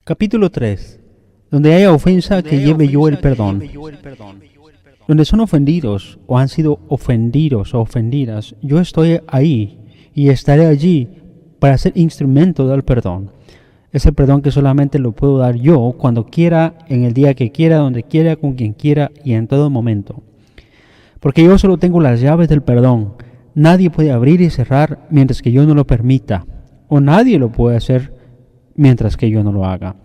Capítulo 3. Donde haya ofensa, que lleve yo el perdón. Donde son ofendidos o han sido ofendidos o ofendidas, yo estoy ahí y estaré allí para ser instrumento del perdón. Es el perdón que solamente lo puedo dar yo cuando quiera, en el día que quiera, donde quiera, con quien quiera y en todo momento. Porque yo solo tengo las llaves del perdón. Nadie puede abrir y cerrar mientras que yo no lo permita. O nadie lo puede hacer mientras que yo no lo haga.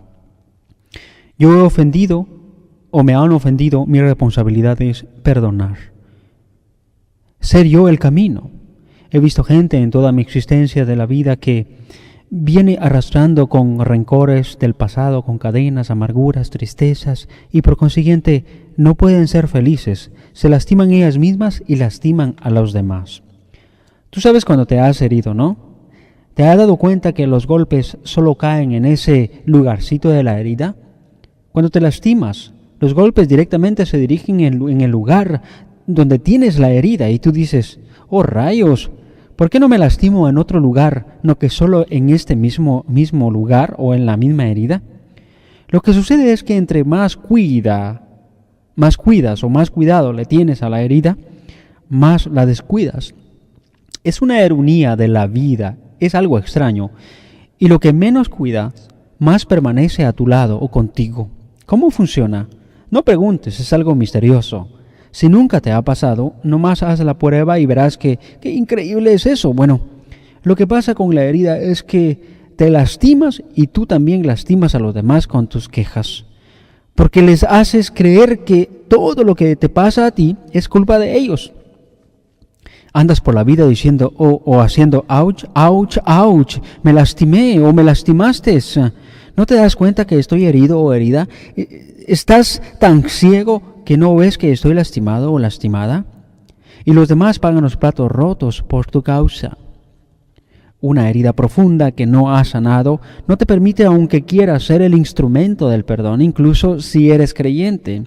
Yo he ofendido o me han ofendido, mi responsabilidad es perdonar. Ser yo el camino. He visto gente en toda mi existencia de la vida que viene arrastrando con rencores del pasado, con cadenas, amarguras, tristezas, y por consiguiente no pueden ser felices. Se lastiman ellas mismas y lastiman a los demás. Tú sabes cuando te has herido, ¿no? ¿Te has dado cuenta que los golpes solo caen en ese lugarcito de la herida? Cuando te lastimas, los golpes directamente se dirigen en el lugar donde tienes la herida y tú dices, ¡oh rayos! ¿Por qué no me lastimo en otro lugar, no que solo en este mismo lugar o en la misma herida? Lo que sucede es que entre más cuidas o más cuidado le tienes a la herida, más la descuidas. Es una ironía de la vida, es algo extraño. Y lo que menos cuidas, más permanece a tu lado o contigo. ¿Cómo funciona? No preguntes, es algo misterioso. Si nunca te ha pasado, nomás haz la prueba y verás que qué increíble es eso. Bueno, lo que pasa con la herida es que te lastimas y tú también lastimas a los demás con tus quejas. Porque les haces creer que todo lo que te pasa a ti es culpa de ellos. Andas por la vida diciendo o haciendo ouch, ouch, ouch, me lastimé o me lastimaste. ¿No te das cuenta que estoy herido o herida? ¿Estás tan ciego que no ves que estoy lastimado o lastimada? Y los demás pagan los platos rotos por tu causa. Una herida profunda que no has sanado no te permite, aunque quieras, ser el instrumento del perdón, incluso si eres creyente.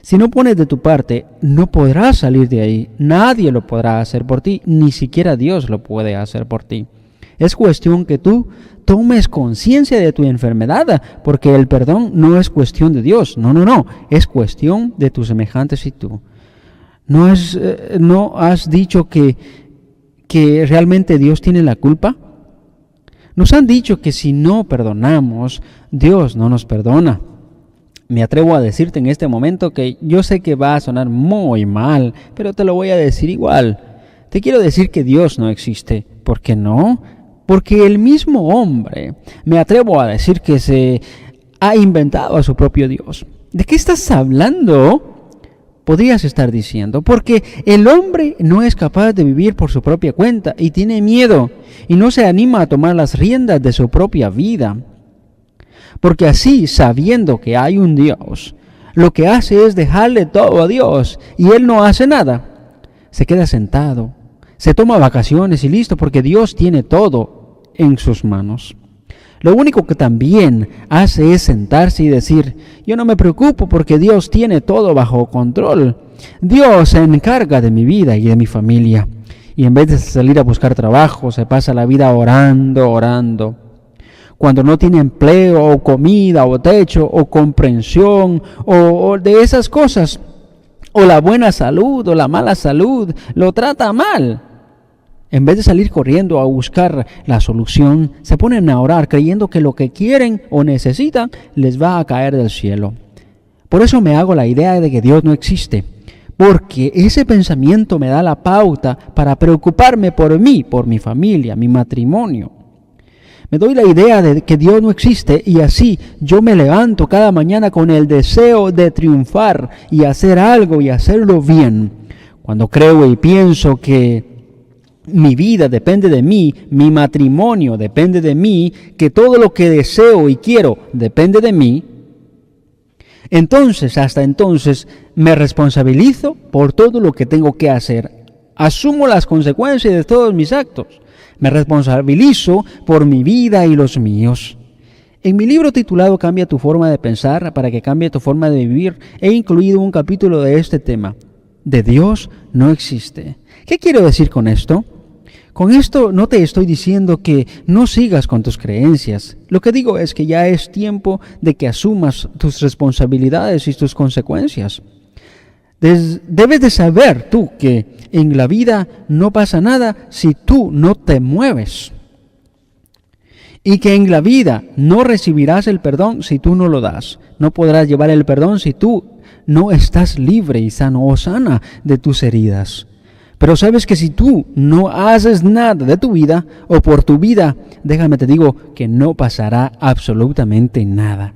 Si no pones de tu parte, no podrás salir de ahí. Nadie lo podrá hacer por ti, ni siquiera Dios lo puede hacer por ti. Es cuestión que tú tomes conciencia de tu enfermedad, porque el perdón no es cuestión de Dios. No, es cuestión de tus semejantes y tú. ¿No has dicho que realmente Dios tiene la culpa? Nos han dicho que si no perdonamos, Dios no nos perdona. Me atrevo a decirte en este momento que yo sé que va a sonar muy mal, pero te lo voy a decir igual. Te quiero decir que Dios no existe. ¿Por qué no? Porque el mismo hombre, me atrevo a decir que se ha inventado a su propio Dios. ¿De qué estás hablando? Podrías estar diciendo, porque el hombre no es capaz de vivir por su propia cuenta y tiene miedo y no se anima a tomar las riendas de su propia vida. Porque así, sabiendo que hay un Dios, lo que hace es dejarle todo a Dios y Él no hace nada. Se queda sentado, se toma vacaciones y listo, porque Dios tiene todo en sus manos. Lo único que también hace es sentarse y decir, yo no me preocupo porque Dios tiene todo bajo control. Dios se encarga de mi vida y de mi familia. Y en vez de salir a buscar trabajo, se pasa la vida orando. Cuando no tiene empleo, o comida, o techo, o comprensión, o de esas cosas, o la buena salud, o la mala salud, lo trata mal. En vez de salir corriendo a buscar la solución, se ponen a orar creyendo que lo que quieren o necesitan les va a caer del cielo. Por eso me hago la idea de que Dios no existe, porque ese pensamiento me da la pauta para preocuparme por mí, por mi familia, mi matrimonio. Me doy la idea de que Dios no existe y así yo me levanto cada mañana con el deseo de triunfar y hacer algo y hacerlo bien. Cuando creo y pienso que mi vida depende de mí, mi matrimonio depende de mí, que todo lo que deseo y quiero depende de mí, hasta entonces me responsabilizo por todo lo que tengo que hacer. Asumo las consecuencias de todos mis actos. Me responsabilizo por mi vida y los míos. En mi libro titulado Cambia tu forma de pensar para que cambie tu forma de vivir, he incluido un capítulo de este tema. De Dios no existe. ¿Qué quiero decir con esto? Con esto no te estoy diciendo que no sigas con tus creencias. Lo que digo es que ya es tiempo de que asumas tus responsabilidades y tus consecuencias. Debes de saber tú que en la vida no pasa nada si tú no te mueves. Y que en la vida no recibirás el perdón si tú no lo das. No podrás llevar el perdón si tú no estás libre y sano o sana de tus heridas. Pero sabes que si tú no haces nada de tu vida o por tu vida, déjame te digo que no pasará absolutamente nada.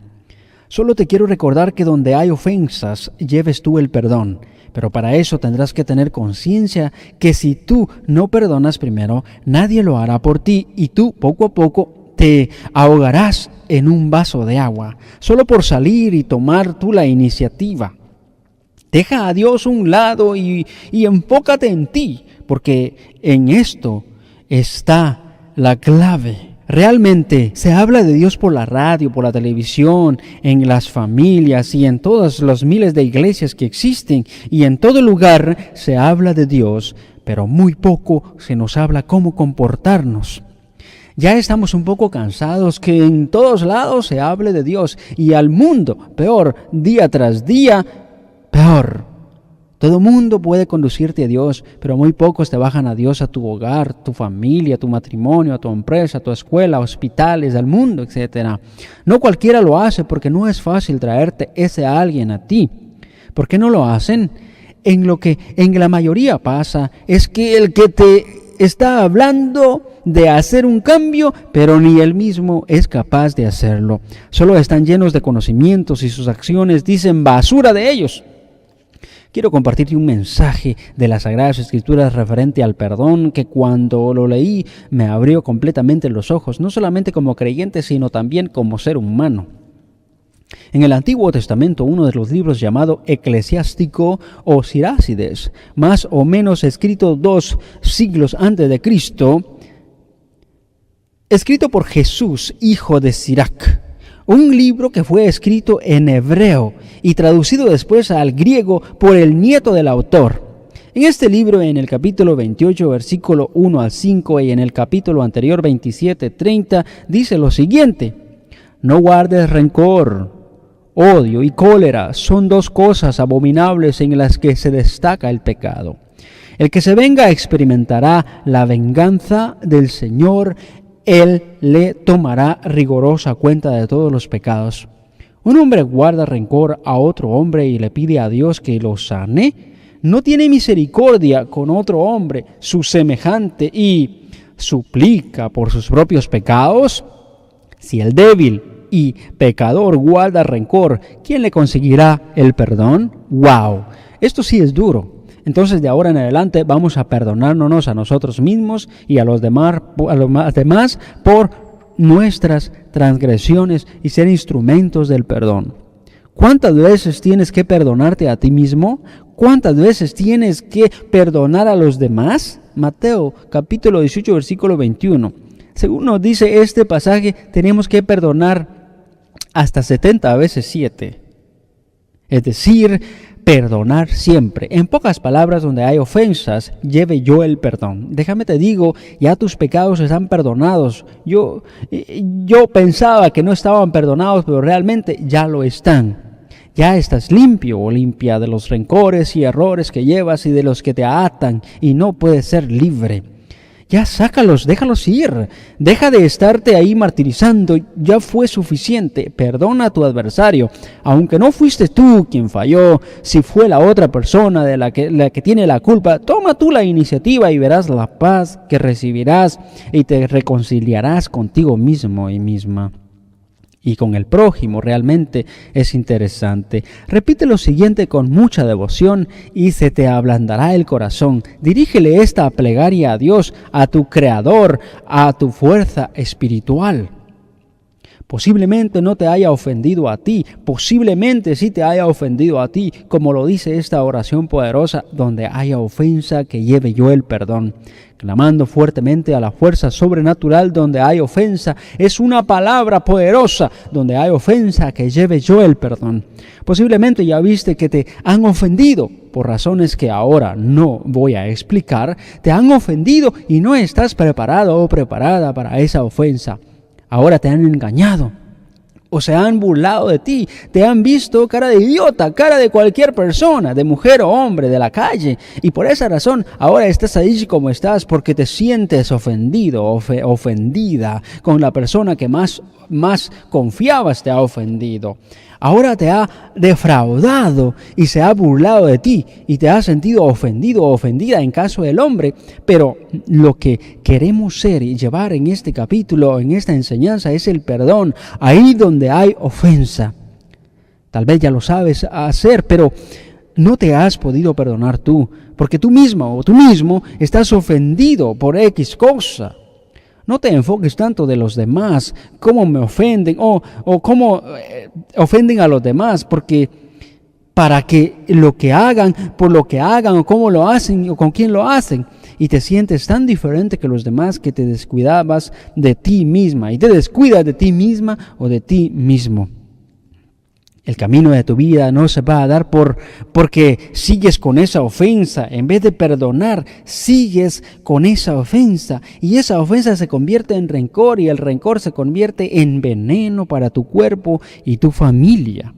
Solo te quiero recordar que donde hay ofensas, lleves tú el perdón. Pero para eso tendrás que tener conciencia que si tú no perdonas primero, nadie lo hará por ti y tú poco a poco te ahogarás en un vaso de agua, solo por salir y tomar tú la iniciativa. Deja a Dios a un lado y enfócate en ti, porque en esto está la clave. Realmente se habla de Dios por la radio, por la televisión, en las familias y en todas las miles de iglesias que existen. Y en todo lugar se habla de Dios, pero muy poco se nos habla cómo comportarnos. Ya estamos un poco cansados que en todos lados se hable de Dios y al mundo, peor, día tras día, peor. Todo mundo puede conducirte a Dios, pero muy pocos te bajan a Dios a tu hogar, tu familia, tu matrimonio, a tu empresa, a tu escuela, hospitales, al mundo, etc. No cualquiera lo hace porque no es fácil traerte ese alguien a ti. ¿Por qué no lo hacen? Lo que en la mayoría pasa es que el que te está hablando de hacer un cambio, pero ni él mismo es capaz de hacerlo. Solo están llenos de conocimientos y sus acciones dicen basura de ellos. Quiero compartirte un mensaje de las Sagradas Escrituras referente al perdón que cuando lo leí me abrió completamente los ojos, no solamente como creyente, sino también como ser humano. En el Antiguo Testamento, uno de los libros llamado Eclesiástico o Sirácides, más o menos escrito 2 siglos antes de Cristo, escrito por Jesús, hijo de Sirac. Un libro que fue escrito en hebreo y traducido después al griego por el nieto del autor. En este libro, en el capítulo 28, versículo 1 al 5, y en el capítulo anterior, 27, 30, dice lo siguiente: no guardes rencor, odio y cólera son 2 cosas abominables en las que se destaca el pecado. El que se venga experimentará la venganza del Señor. Él le tomará rigurosa cuenta de todos los pecados. Un hombre guarda rencor a otro hombre y le pide a Dios que lo sane. No tiene misericordia con otro hombre, su semejante, y suplica por sus propios pecados. Si el débil y pecador guarda rencor, ¿quién le conseguirá el perdón? ¡Wow! Esto sí es duro. Entonces de ahora en adelante vamos a perdonarnos a nosotros mismos y a los demás por nuestras transgresiones y ser instrumentos del perdón. ¿Cuántas veces tienes que perdonarte a ti mismo? ¿Cuántas veces tienes que perdonar a los demás? Mateo capítulo 18 versículo 21. Según nos dice este pasaje, tenemos que perdonar hasta 70 veces 7. Es decir, perdonar siempre. En pocas palabras, donde hay ofensas, lleve yo el perdón. Déjame te digo, ya tus pecados están perdonados. Yo pensaba que no estaban perdonados, pero realmente ya lo están. Ya estás limpio o limpia de los rencores y errores que llevas y de los que te atan y no puedes ser libre. Ya sácalos, déjalos ir. Deja de estarte ahí martirizando. Ya fue suficiente. Perdona a tu adversario. Aunque no fuiste tú quien falló, si fue la otra persona de la que tiene la culpa, toma tú la iniciativa y verás la paz que recibirás y te reconciliarás contigo mismo y misma. Y con el prójimo realmente es interesante. Repite lo siguiente con mucha devoción y se te ablandará el corazón. Dirígele esta plegaria a Dios, a tu Creador, a tu fuerza espiritual. Posiblemente no te haya ofendido a ti, posiblemente sí te haya ofendido a ti, como lo dice esta oración poderosa: donde haya ofensa, que lleve yo el perdón. Clamando fuertemente a la fuerza sobrenatural donde hay ofensa, es una palabra poderosa: donde hay ofensa, que lleve yo el perdón. Posiblemente ya viste que te han ofendido, por razones que ahora no voy a explicar, te han ofendido y no estás preparado o preparada para esa ofensa. Ahora te han engañado o se han burlado de ti, te han visto cara de idiota, cara de cualquier persona, de mujer o hombre, de la calle, y por esa razón ahora estás ahí como estás porque te sientes ofendido, ofendida con la persona que más confiabas te ha ofendido. Ahora te ha defraudado y se ha burlado de ti y te has sentido ofendido o ofendida en caso del hombre. Pero lo que queremos ser y llevar en este capítulo, en esta enseñanza, es el perdón. Ahí donde hay ofensa. Tal vez ya lo sabes hacer, pero no te has podido perdonar tú, porque tú misma o tú mismo estás ofendido por X cosa. No te enfoques tanto de los demás, cómo me ofenden o cómo ofenden a los demás, porque para que lo que hagan, por lo que hagan o cómo lo hacen o con quién lo hacen, y te sientes tan diferente que los demás que te descuidabas de ti misma y te descuidas de ti misma o de ti mismo. El camino de tu vida no se va a dar porque sigues con esa ofensa. En vez de perdonar, sigues con esa ofensa. Y esa ofensa se convierte en rencor y el rencor se convierte en veneno para tu cuerpo y tu familia.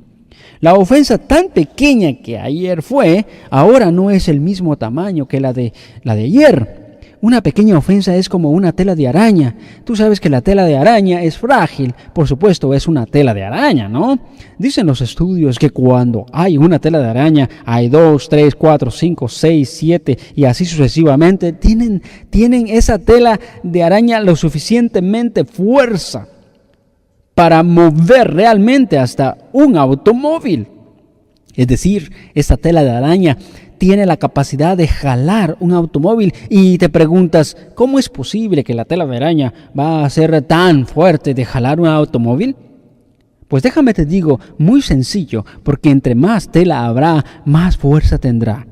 La ofensa tan pequeña que ayer fue, ahora no es el mismo tamaño que la de ayer. Una pequeña ofensa es como una tela de araña. Tú sabes que la tela de araña es frágil. Por supuesto, es una tela de araña, ¿no? Dicen los estudios que cuando hay una tela de araña, hay 2, 3, 4, 5, 6, 7 y así sucesivamente. Tienen esa tela de araña lo suficientemente fuerza para mover realmente hasta un automóvil. Es decir, esta tela de araña tiene la capacidad de jalar un automóvil y te preguntas, ¿cómo es posible que la tela de araña va a ser tan fuerte de jalar un automóvil? Pues déjame te digo, muy sencillo, porque entre más tela habrá, más fuerza tendrá.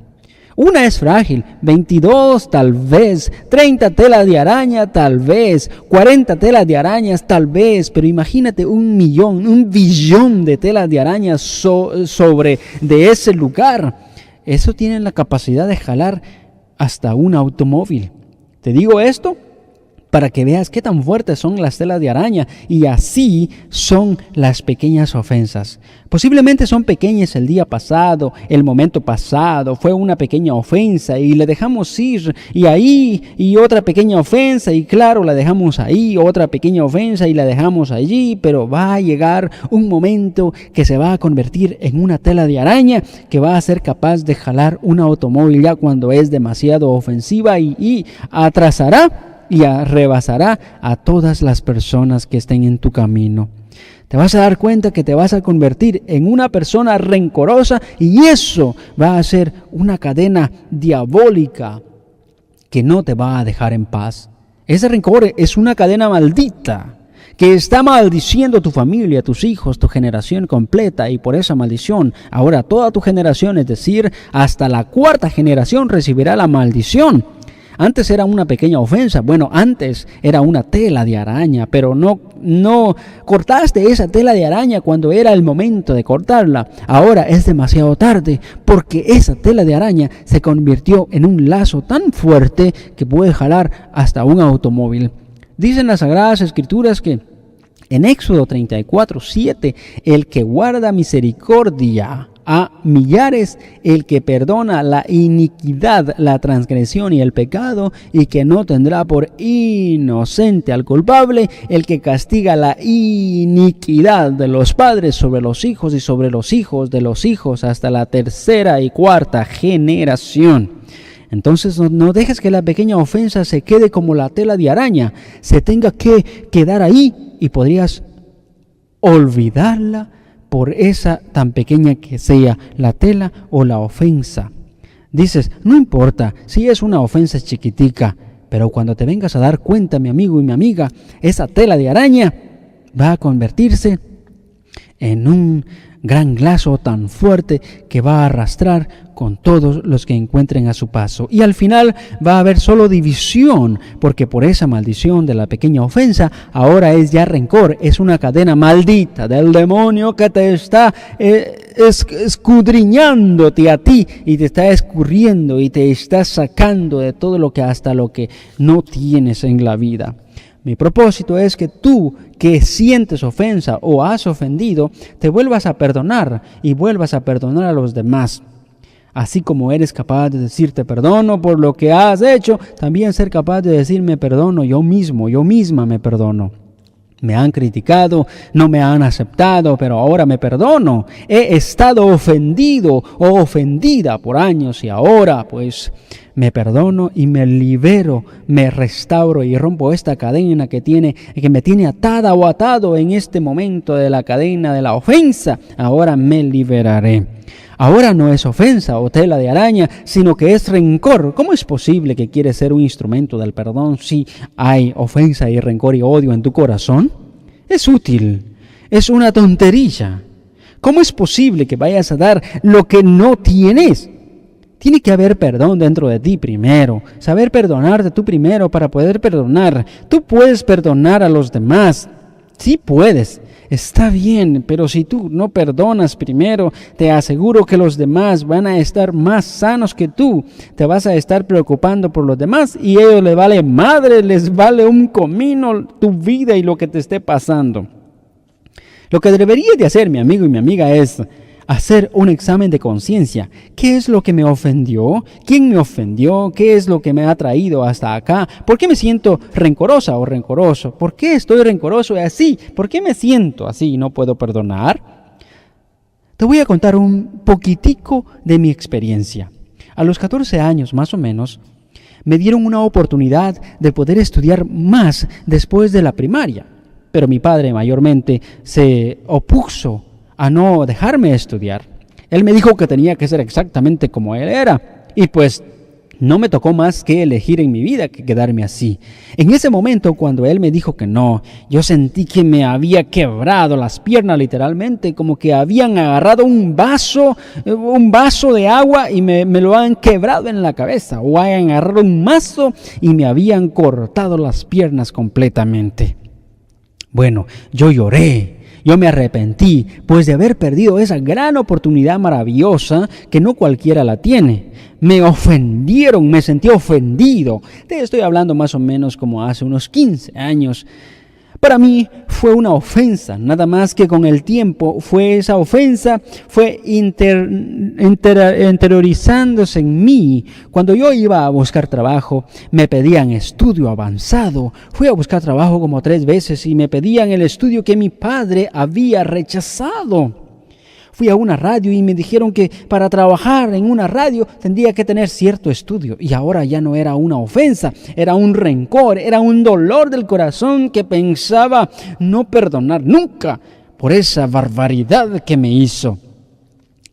Una es frágil, 22 tal vez, 30 telas de araña tal vez, 40 telas de arañas tal vez, pero imagínate 1 millón, 1 billón de telas de arañas sobre de ese lugar. Eso tiene la capacidad de jalar hasta un automóvil. Te digo esto para que veas qué tan fuertes son las telas de araña y así son las pequeñas ofensas. Posiblemente son pequeñas el día pasado, el momento pasado, fue una pequeña ofensa y le dejamos ir y ahí y otra pequeña ofensa y claro la dejamos ahí, otra pequeña ofensa y la dejamos allí, pero va a llegar un momento que se va a convertir en una tela de araña que va a ser capaz de jalar un automóvil ya cuando es demasiado ofensiva y atrasará y rebasará a todas las personas que estén en tu camino. Te vas a dar cuenta que te vas a convertir en una persona rencorosa y eso va a ser una cadena diabólica que no te va a dejar en paz. Ese rencor es una cadena maldita que está maldiciendo tu familia, tus hijos, tu generación completa y por esa maldición ahora toda tu generación, es decir, hasta la 4ª generación recibirá la maldición. Antes era una pequeña ofensa, antes era una tela de araña, pero no cortaste esa tela de araña cuando era el momento de cortarla. Ahora es demasiado tarde porque esa tela de araña se convirtió en un lazo tan fuerte que puede jalar hasta un automóvil. Dicen las Sagradas Escrituras que en Éxodo 34:7, el que guarda misericordia a millares, el que perdona la iniquidad, la transgresión y el pecado, y que no tendrá por inocente al culpable, el que castiga la iniquidad de los padres sobre los hijos y sobre los hijos de los hijos hasta la 3ª y 4ª generación. Entonces no dejes que la pequeña ofensa se quede como la tela de araña, se tenga que quedar ahí y podrías olvidarla por esa tan pequeña que sea la tela o la ofensa. Dices, no importa si es una ofensa chiquitica, pero cuando te vengas a dar cuenta, mi amigo y mi amiga, esa tela de araña va a convertirse en un gran lazo tan fuerte que va a arrastrar con todos los que encuentren a su paso. Y al final va a haber solo división, porque por esa maldición de la pequeña ofensa, ahora es ya rencor, es una cadena maldita del demonio que te está escudriñándote a ti y te está escurriendo y te está sacando de todo lo que hasta lo que no tienes en la vida. Mi propósito es que tú, que sientes ofensa o has ofendido, te vuelvas a perdonar y vuelvas a perdonar a los demás. Así como eres capaz de decirte perdono por lo que has hecho, también ser capaz de decirme perdono yo mismo, yo misma me perdono. Me han criticado, no me han aceptado, pero ahora me perdono. He estado ofendido o ofendida por años y ahora pues me perdono y me libero, me restauro y rompo esta cadena que me tiene atada o atado en este momento de la cadena de la ofensa. Ahora me liberaré. Ahora no es ofensa o tela de araña, sino que es rencor. ¿Cómo es posible que quieres ser un instrumento del perdón si hay ofensa y rencor y odio en tu corazón? Es útil, es una tontería. ¿Cómo es posible que vayas a dar lo que no tienes? Tiene que haber perdón dentro de ti primero, saber perdonarte tú primero para poder perdonar. Tú puedes perdonar a los demás, sí puedes. Está bien, pero si tú no perdonas primero, te aseguro que los demás van a estar más sanos que tú. Te vas a estar preocupando por los demás y a ellos les vale madre, les vale un comino tu vida y lo que te esté pasando. Lo que deberías de hacer, mi amigo y mi amiga, es hacer un examen de conciencia. ¿Qué es lo que me ofendió? ¿Quién me ofendió? ¿Qué es lo que me ha traído hasta acá? ¿Por qué me siento rencorosa o rencoroso? ¿Por qué estoy rencoroso y así? ¿Por qué me siento así y no puedo perdonar? Te voy a contar un poquitico de mi experiencia. A los 14 años más o menos, me dieron una oportunidad de poder estudiar más después de la primaria. Pero mi padre mayormente se opuso a no dejarme estudiar. Él me dijo que tenía que ser exactamente como él era. Y pues no me tocó más que elegir en mi vida que quedarme así. En ese momento, cuando él me dijo que no, yo sentí que me había quebrado las piernas literalmente, como que habían agarrado un vaso de agua y me lo han quebrado en la cabeza. O habían agarrado un mazo y me habían cortado las piernas completamente. Bueno, yo lloré. Yo me arrepentí, pues de haber perdido esa gran oportunidad maravillosa que no cualquiera la tiene. Me ofendieron, me sentí ofendido. Te estoy hablando más o menos como hace unos 15 años. Para mí fue una ofensa, nada más que con el tiempo esa ofensa fue interiorizándose en mí. Cuando yo iba a buscar trabajo, me pedían estudio avanzado. Fui a buscar trabajo como 3 veces y me pedían el estudio que mi padre había rechazado. Fui a una radio y me dijeron que para trabajar en una radio tendría que tener cierto estudio. Y ahora ya no era una ofensa, era un rencor, era un dolor del corazón que pensaba no perdonar nunca por esa barbaridad que me hizo.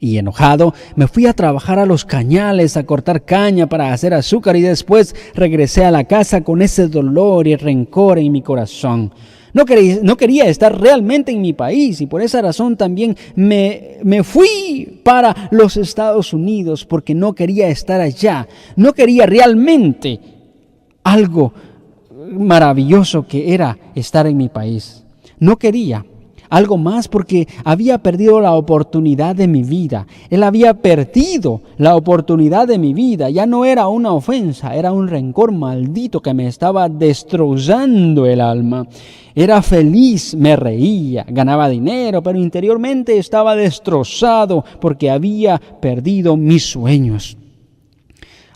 Y enojado, me fui a trabajar a los cañales, a cortar caña para hacer azúcar y después regresé a la casa con ese dolor y rencor en mi corazón. No quería estar realmente en mi país y por esa razón también me fui para los Estados Unidos porque no quería estar allá. No quería realmente algo maravilloso que era estar en mi país. No quería algo más porque había perdido la oportunidad de mi vida. Él había perdido la oportunidad de mi vida. Ya no era una ofensa, era un rencor maldito que me estaba destrozando el alma. Era feliz, me reía, ganaba dinero, pero interiormente estaba destrozado porque había perdido mis sueños.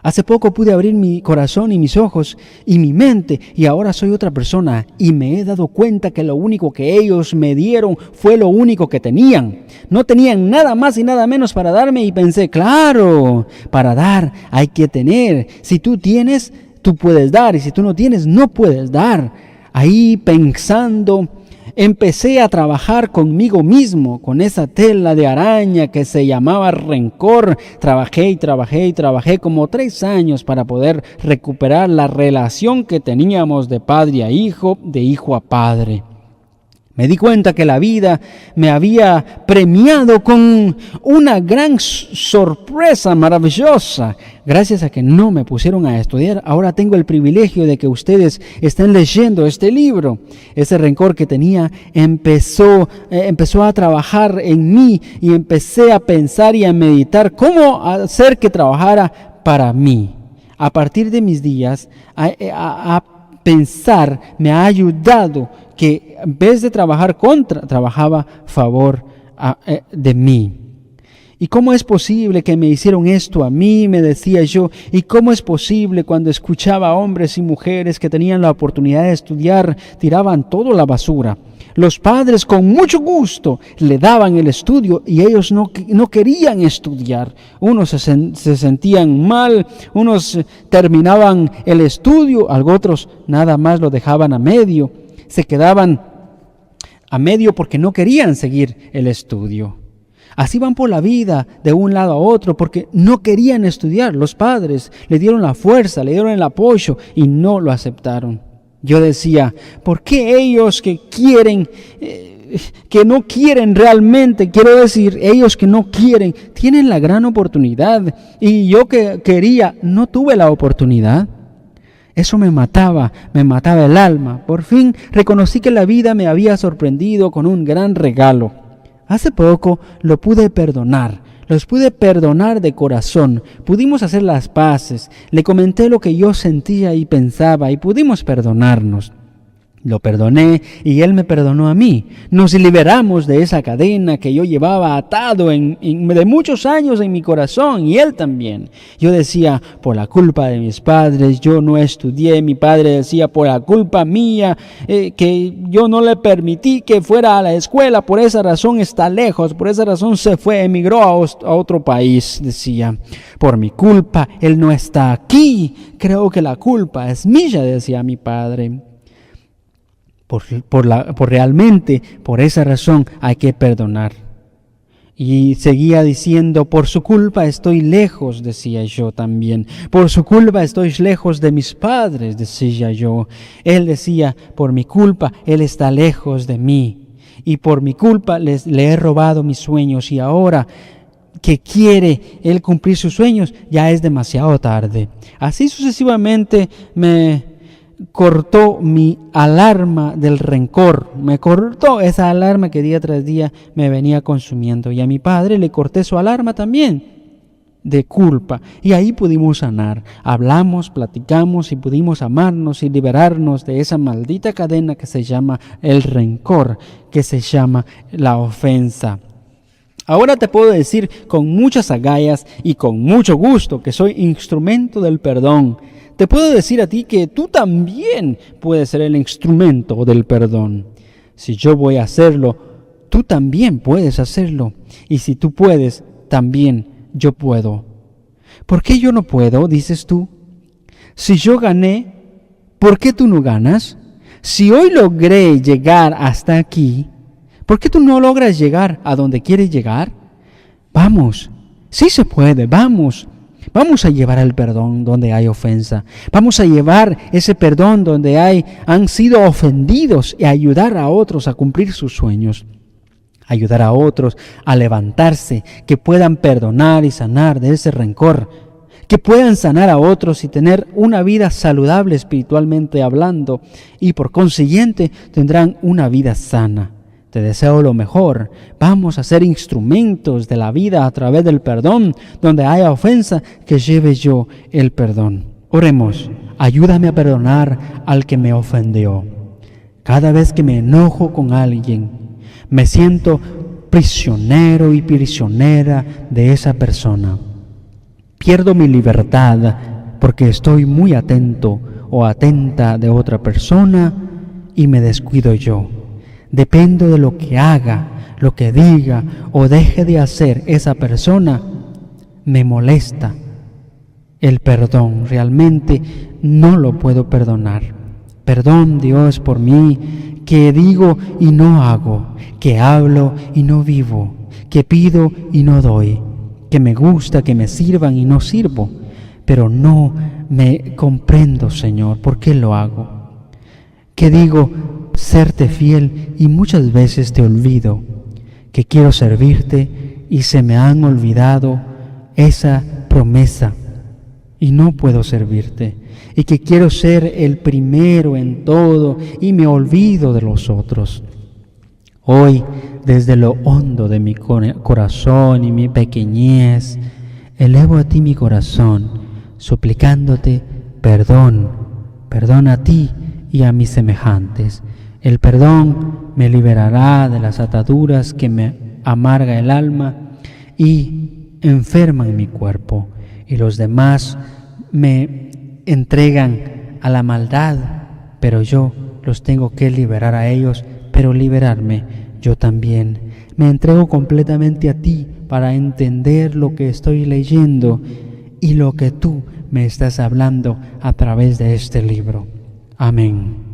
Hace poco pude abrir mi corazón y mis ojos y mi mente y ahora soy otra persona y me he dado cuenta que lo único que ellos me dieron fue lo único que tenían. No tenían nada más y nada menos para darme y pensé, claro, para dar hay que tener. Si tú tienes, tú puedes dar y si tú no tienes, no puedes dar. Ahí pensando, empecé a trabajar conmigo mismo, con esa tela de araña que se llamaba rencor. Trabajé como 3 años para poder recuperar la relación que teníamos de padre a hijo, de hijo a padre. Me di cuenta que la vida me había premiado con una gran sorpresa maravillosa. Gracias a que no me pusieron a estudiar, ahora tengo el privilegio de que ustedes estén leyendo este libro. Ese rencor que tenía empezó a trabajar en mí y empecé a pensar y a meditar cómo hacer que trabajara para mí. A partir de mis días, a pensar me ha ayudado que en vez de trabajar trabajaba a favor de mí. ¿Y cómo es posible que me hicieron esto a mí? Me decía yo. ¿Y cómo es posible cuando escuchaba a hombres y mujeres que tenían la oportunidad de estudiar, tiraban todo a la basura? Los padres con mucho gusto le daban el estudio y ellos no querían estudiar. Unos se sentían mal, unos terminaban el estudio, otros nada más lo dejaban a medio. Se quedaban a medio porque no querían seguir el estudio. Así van por la vida de un lado a otro porque no querían estudiar. Los padres le dieron la fuerza, le dieron el apoyo y no lo aceptaron. Yo decía, ¿por qué ellos que no quieren realmente, quiero decir, ellos que no quieren, tienen la gran oportunidad y yo que quería, no tuve la oportunidad? Eso me mataba el alma. Por fin reconocí que la vida me había sorprendido con un gran regalo. Hace poco lo pude perdonar. Los pude perdonar de corazón. Pudimos hacer las paces. Le comenté lo que yo sentía y pensaba y pudimos perdonarnos. Lo perdoné y él me perdonó a mí. Nos liberamos de esa cadena que yo llevaba atado de muchos años en mi corazón y él también. Yo decía, por la culpa de mis padres, yo no estudié. Mi padre decía, por la culpa mía, que yo no le permití que fuera a la escuela. Por esa razón está lejos, por esa razón se fue, emigró a otro país, decía. Por mi culpa, él no está aquí. Creo que la culpa es mía, decía mi padre. Realmente, por esa razón hay que perdonar. Y seguía diciendo, por su culpa estoy lejos, decía yo también. Por su culpa estoy lejos de mis padres, decía yo. Él decía, por mi culpa, él está lejos de mí. Y por mi culpa le he robado mis sueños y ahora que quiere él cumplir sus sueños, ya es demasiado tarde. Así sucesivamente me cortó mi alarma del rencor, me cortó esa alarma que día tras día me venía consumiendo y a mi padre le corté su alarma también de culpa y ahí pudimos sanar, hablamos, platicamos y pudimos amarnos y liberarnos de esa maldita cadena que se llama el rencor, que se llama la ofensa. Ahora te puedo decir con muchas agallas y con mucho gusto que soy instrumento del perdón. Te puedo decir a ti que tú también puedes ser el instrumento del perdón. Si yo voy a hacerlo, tú también puedes hacerlo. Y si tú puedes, también yo puedo. ¿Por qué yo no puedo, dices tú? Si yo gané, ¿por qué tú no ganas? Si hoy logré llegar hasta aquí, ¿por qué tú no logras llegar a donde quieres llegar? Vamos, sí se puede, vamos. Vamos a llevar el perdón donde hay ofensa. Vamos a llevar ese perdón donde han sido ofendidos y ayudar a otros a cumplir sus sueños. Ayudar a otros a levantarse, que puedan perdonar y sanar de ese rencor. Que puedan sanar a otros y tener una vida saludable espiritualmente hablando. Y por consiguiente tendrán una vida sana. Te deseo lo mejor. Vamos a ser instrumentos de la vida a través del perdón. Donde haya ofensa, que lleve yo el perdón. Oremos. Ayúdame a perdonar al que me ofendió. Cada vez que me enojo con alguien, me siento prisionero y prisionera de esa persona. Pierdo mi libertad porque estoy muy atento o atenta de otra persona y me descuido yo. Dependo de lo que haga, lo que diga o deje de hacer esa persona, me molesta. El perdón realmente no lo puedo perdonar. Perdón, Dios, por mí, que digo y no hago, que hablo y no vivo, que pido y no doy, que me gusta que me sirvan y no sirvo, pero no me comprendo, Señor, ¿por qué lo hago? Que digo, serte fiel y muchas veces te olvido, que quiero servirte y se me han olvidado esa promesa y no puedo servirte, y que quiero ser el primero en todo y me olvido de los otros. Hoy, desde lo hondo de mi corazón y mi pequeñez, elevo a ti mi corazón, suplicándote perdón a ti y a mis semejantes. El perdón me liberará de las ataduras que me amarga el alma y enferman mi cuerpo, y los demás me entregan a la maldad, pero yo los tengo que liberar a ellos, pero liberarme yo también. Me entrego completamente a ti para entender lo que estoy leyendo y lo que tú me estás hablando a través de este libro. Amén.